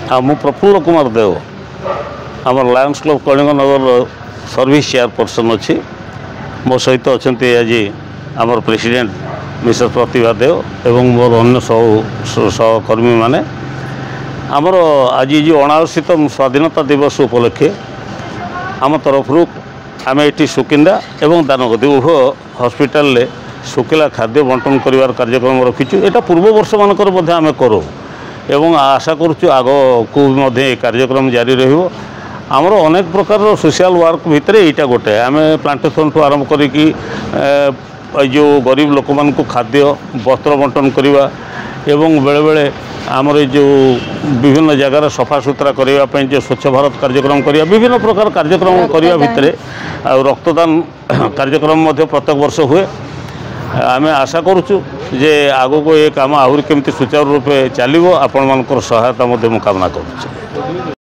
ମୁଁ ପ୍ରଫୁଲ୍ଲ କୁମାର ଦେଓ ଆମର Lions club Kalinganagar service chairperson ଅଛି। ମୋ ସହିତ ଅଛନ୍ତି ଆଜି ଆମର ପ୍ରେସିଡେଣ୍ଟ ମିସେସ୍ ପ୍ରତିଭା ଦେଓ ଏବଂ ମୋର ଅନ୍ୟ ସହକର୍ମୀମାନେ। ଆମର ଆଜି ଯେଉଁ 79ତମ ସ୍ୱାଧୀନତା ଦିବସ ଉପଲକ୍ଷେ ଆମ ତରଫରୁ ଆମେ ଏଠି ସୁକିନ୍ଦା ଏବଂ ଦାନଗଦି ଉଭୟ ହସ୍ପିଟାଲରେ ଶୁଖିଲା ଖାଦ୍ୟ ବଣ୍ଟନ କରିବାର କାର୍ଯ୍ୟକ୍ରମ ରଖିଛୁ। ଏଇଟା ପୂର୍ବ ବର୍ଷମାନଙ୍କର ମଧ୍ୟ ଆମେ କରୁ ଏବଂ ଆଶା କରୁଛୁ ଆଗକୁ ମଧ୍ୟ ଏ କାର୍ଯ୍ୟକ୍ରମ ଜାରି ରହିବ। ଆମର ଅନେକ ପ୍ରକାରର ସୋସିଆଲ ୱାର୍କ ଭିତରେ ଏଇଟା ଗୋଟେ। ଆମେ ପ୍ଲାଣ୍ଟେସନ୍ଠୁ ଆରମ୍ଭ କରିକି ଯେଉଁ ଗରିବ ଲୋକମାନଙ୍କୁ ଖାଦ୍ୟ ବସ୍ତ୍ର ବଣ୍ଟନ କରିବା ଏବଂ ବେଳେବେଳେ ଆମର ଏ ଯେଉଁ ବିଭିନ୍ନ ଜାଗାରେ ସଫାସୁତୁରା କରିବା ପାଇଁ ଯେଉଁ ସ୍ୱଚ୍ଛ ଭାରତ କାର୍ଯ୍ୟକ୍ରମ କରିବା, ବିଭିନ୍ନ ପ୍ରକାର କାର୍ଯ୍ୟକ୍ରମ କରିବା ଭିତରେ ଆଉ ରକ୍ତଦାନ କାର୍ଯ୍ୟକ୍ରମ ମଧ୍ୟ ପ୍ରତ୍ୟେକ ବର୍ଷ ହୁଏ। ଆମେ ଆଶା କରୁଛୁ ଯେ ଆଗକୁ ଏ କାମ ଆହୁରି କେମିତି ସୁଚାରୁ ରୂପେ ଚାଲିବ, ଆପଣମାନଙ୍କର ସହାୟତା ମଧ୍ୟ ମୁଁ କାମନା କରୁଛି।